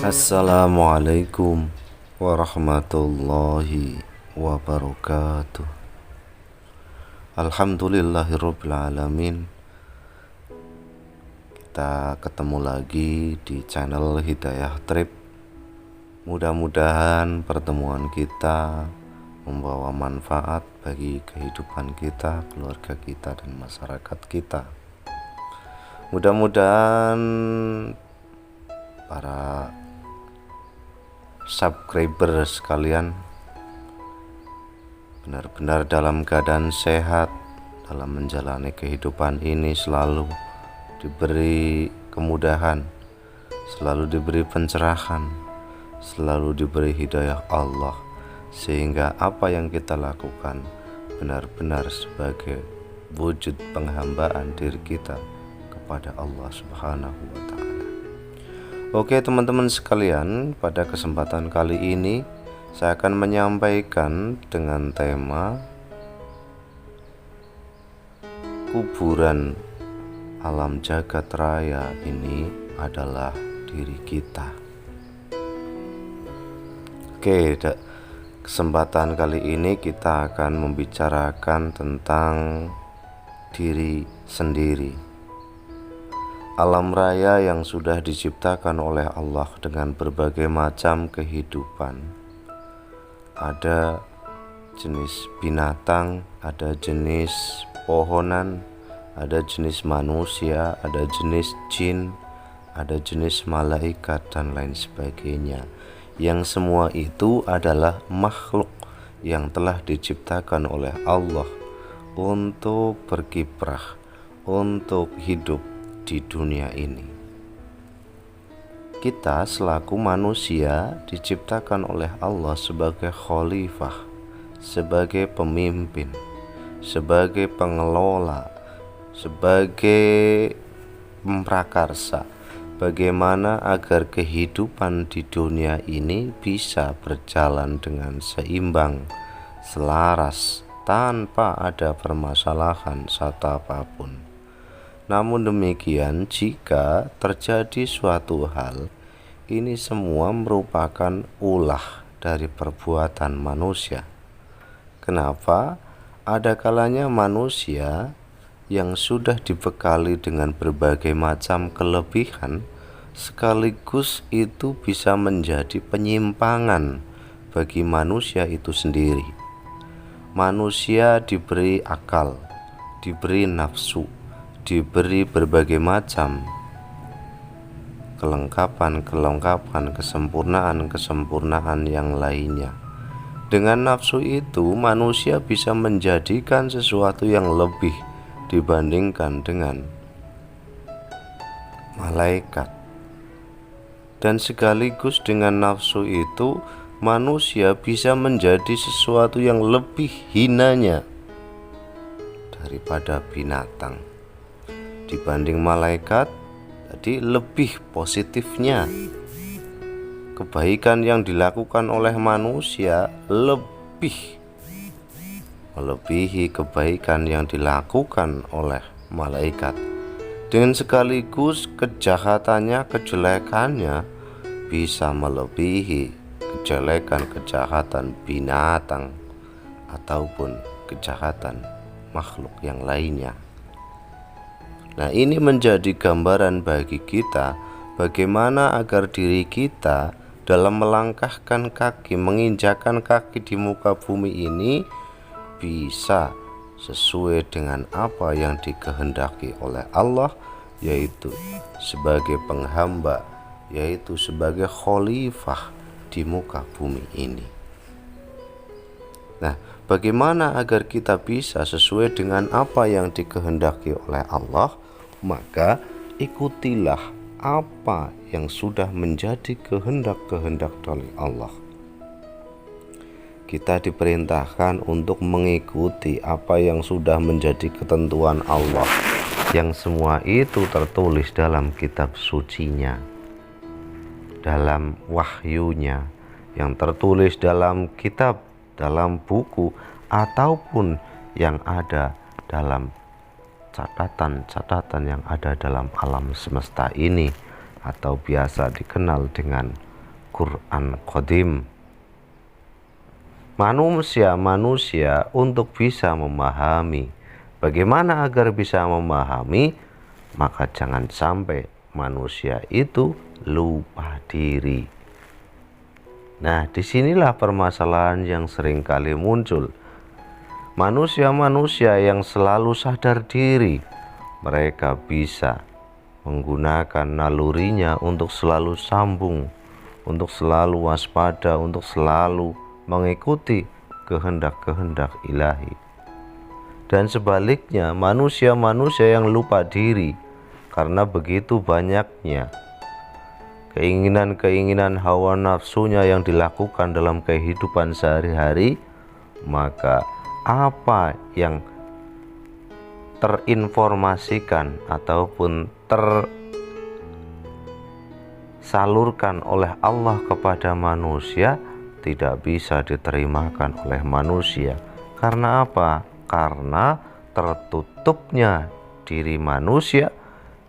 Assalamualaikum warahmatullahi wabarakatuh. Alhamdulillahirabbil alamin. Kita ketemu lagi di channel Hidayah Trip. Mudah-mudahan pertemuan kita membawa manfaat bagi kehidupan kita, keluarga kita, dan masyarakat kita. Mudah-mudahan para subscriber sekalian benar-benar dalam keadaan sehat dalam menjalani kehidupan ini, selalu diberi kemudahan, selalu diberi pencerahan, selalu diberi hidayah Allah, sehingga apa yang kita lakukan benar-benar sebagai wujud penghambaan diri kita kepada Allah Subhanahu wa Ta'ala. Oke teman-teman sekalian, pada kesempatan kali ini saya akan menyampaikan dengan tema kuburan alam jagat raya ini adalah diri kita. Oke, kesempatan kali ini kita akan membicarakan tentang diri sendiri. Alam raya yang sudah diciptakan oleh Allah dengan berbagai macam kehidupan. Ada jenis binatang, ada jenis pohonan, ada jenis manusia, ada jenis jin, ada jenis malaikat, dan lain sebagainya. Yang semua itu adalah makhluk yang telah diciptakan oleh Allah untuk berkiprah, untuk hidup di dunia ini. Kita selaku manusia diciptakan oleh Allah sebagai khalifah, sebagai pemimpin, sebagai pengelola, sebagai pemprakarsa. Bagaimana agar kehidupan di dunia ini bisa berjalan dengan seimbang, selaras, tanpa ada permasalahan satu apapun. Namun demikian, jika terjadi suatu hal, ini semua merupakan ulah dari perbuatan manusia. Kenapa? Ada kalanya manusia yang sudah dibekali dengan berbagai macam kelebihan, sekaligus itu bisa menjadi penyimpangan bagi manusia itu sendiri. Manusia diberi akal, diberi nafsu, diberi berbagai macam kelengkapan, kesempurnaan yang lainnya. Dengan nafsu itu, manusia bisa menjadikan sesuatu yang lebih dibandingkan dengan malaikat. Dan sekaligus dengan nafsu itu, manusia bisa menjadi sesuatu yang lebih hinanya daripada binatang. Dibanding malaikat, jadi lebih positifnya kebaikan yang dilakukan oleh manusia lebih melebihi kebaikan yang dilakukan oleh malaikat. Dengan sekaligus kejahatannya, kejelekannya bisa melebihi kejahatan binatang ataupun kejahatan makhluk yang lainnya. Nah, ini menjadi gambaran bagi kita bagaimana agar diri kita dalam melangkahkan kaki, menginjakkan kaki di muka bumi ini bisa sesuai dengan apa yang dikehendaki oleh Allah, yaitu sebagai penghamba, yaitu sebagai khalifah di muka bumi ini. Nah, bagaimana agar kita bisa sesuai dengan apa yang dikehendaki oleh Allah? Maka ikutilah apa yang sudah menjadi kehendak-kehendak dari Allah. Kita diperintahkan untuk mengikuti apa yang sudah menjadi ketentuan Allah, yang semua itu tertulis dalam kitab sucinya, dalam wahyunya, yang tertulis dalam kitab, dalam buku, ataupun yang ada dalam catatan-catatan yang ada dalam alam semesta ini, atau biasa dikenal dengan Al-Quran Qadim. Manusia untuk bisa memahami. Bagaimana agar bisa memahami? Maka jangan sampai manusia itu lupa diri. Nah, disinilah permasalahan yang sering kali muncul. Manusia-manusia yang selalu sadar diri, mereka bisa menggunakan nalurinya untuk selalu sambung, untuk selalu waspada, untuk selalu mengikuti kehendak-kehendak ilahi. Dan sebaliknya, manusia-manusia yang lupa diri karena begitu banyaknya keinginan-keinginan hawa nafsunya yang dilakukan dalam kehidupan sehari-hari, maka apa yang terinformasikan ataupun tersalurkan oleh Allah kepada manusia tidak bisa diterimakan oleh manusia. Karena apa? Karena tertutupnya diri manusia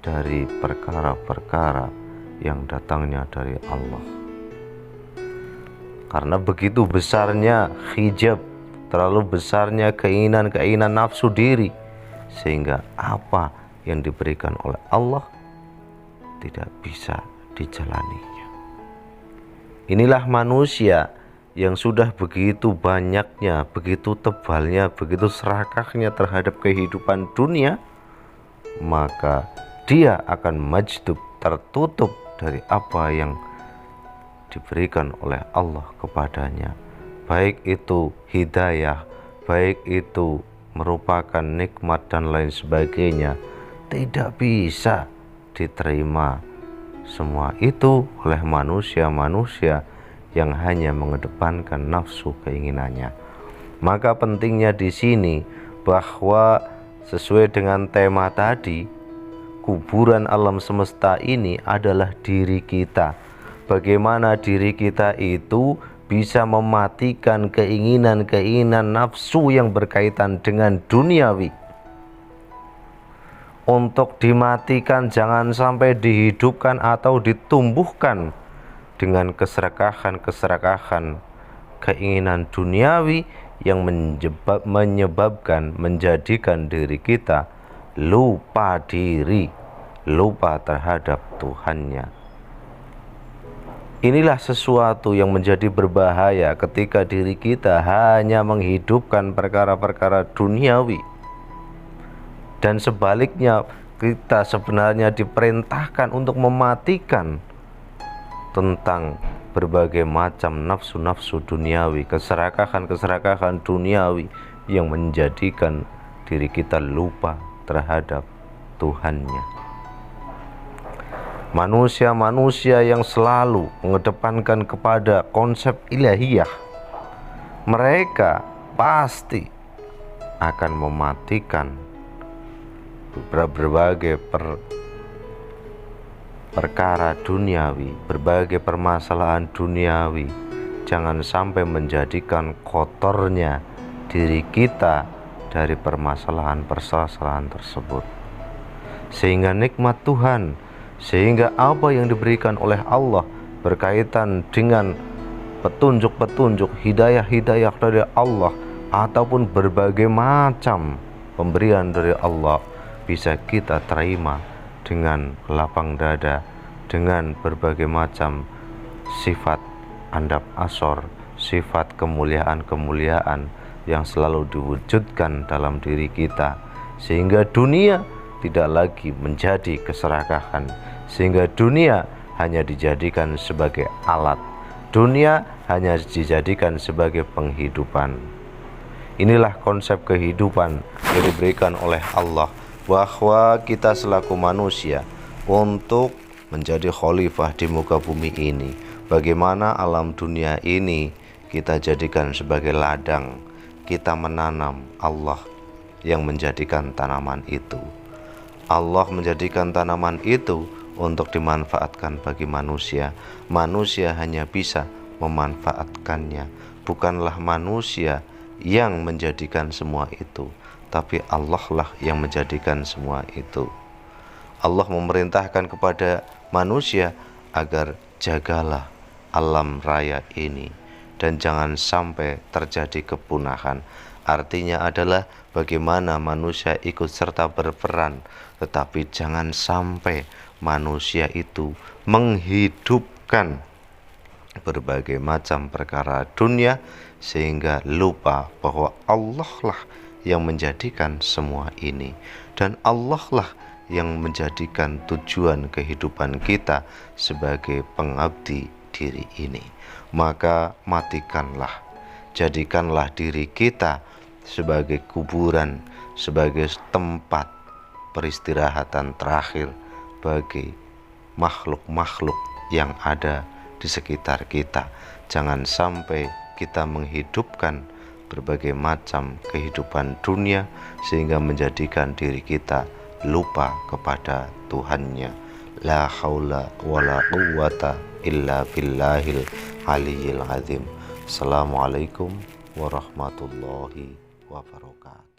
dari perkara-perkara yang datangnya dari Allah. Karena begitu besarnya hijab, terlalu besarnya keinginan-keinginan nafsu diri, sehingga apa yang diberikan oleh Allah tidak bisa dijalaninya. Inilah manusia yang sudah begitu banyaknya, begitu tebalnya, begitu serakahnya terhadap kehidupan dunia, maka dia akan majdub, tertutup dari apa yang diberikan oleh Allah kepadanya, baik itu hidayah, baik itu merupakan nikmat dan lain sebagainya. Tidak bisa diterima semua itu oleh manusia-manusia yang hanya mengedepankan nafsu keinginannya. Maka pentingnya di sini bahwa sesuai dengan tema tadi, kuburan alam semesta ini adalah diri kita. Bagaimana diri kita itu bisa mematikan keinginan-keinginan nafsu yang berkaitan dengan duniawi. Untuk dimatikan, jangan sampai dihidupkan atau ditumbuhkan dengan keserakahan keinginan duniawi yang menjadikan diri kita lupa diri, lupa terhadap Tuhannya. Inilah sesuatu yang menjadi berbahaya ketika diri kita hanya menghidupkan perkara-perkara duniawi. Dan sebaliknya, kita sebenarnya diperintahkan untuk mematikan tentang berbagai macam nafsu-nafsu duniawi, keserakahan duniawi yang menjadikan diri kita lupa terhadap Tuhannya. Manusia-manusia yang selalu mengedepankan kepada konsep ilahiyah, mereka pasti akan mematikan berbagai perkara duniawi, berbagai permasalahan duniawi. Jangan sampai menjadikan kotornya diri kita dari permasalahan tersebut, sehingga nikmat Tuhan, sehingga apa yang diberikan oleh Allah berkaitan dengan petunjuk-petunjuk, hidayah-hidayah dari Allah, ataupun berbagai macam pemberian dari Allah, bisa kita terima dengan lapang dada, dengan berbagai macam sifat andap asor, sifat kemuliaan-kemuliaan yang selalu diwujudkan dalam diri kita, sehingga dunia tidak lagi menjadi keserakahan, sehingga dunia hanya dijadikan sebagai alat, dunia hanya dijadikan sebagai penghidupan. Inilah konsep kehidupan yang diberikan oleh Allah, bahwa kita selaku manusia untuk menjadi khalifah di muka bumi ini. Bagaimana alam dunia ini kita jadikan sebagai ladang, kita menanam, Allah yang menjadikan tanaman itu. Allah menjadikan tanaman itu untuk dimanfaatkan bagi manusia. Manusia hanya bisa memanfaatkannya. Bukanlah manusia yang menjadikan semua itu, tapi Allah lah yang menjadikan semua itu. Allah memerintahkan kepada manusia agar jagalah alam raya ini, dan jangan sampai terjadi kepunahan. Artinya adalah bagaimana manusia ikut serta berperan, tetapi jangan sampai manusia itu menghidupkan berbagai macam perkara dunia sehingga lupa bahwa Allah lah yang menjadikan semua ini, dan Allah lah yang menjadikan tujuan kehidupan kita sebagai pengabdi diri ini. Maka matikanlah, jadikanlah diri kita sebagai kuburan, sebagai tempat peristirahatan terakhir bagi makhluk-makhluk yang ada di sekitar kita. Jangan sampai kita menghidupkan berbagai macam kehidupan dunia sehingga menjadikan diri kita lupa kepada Tuhannya. La haula wala quwwata illa billahil aliyyil azim. Assalamualaikum warahmatullahi wabarakatuh.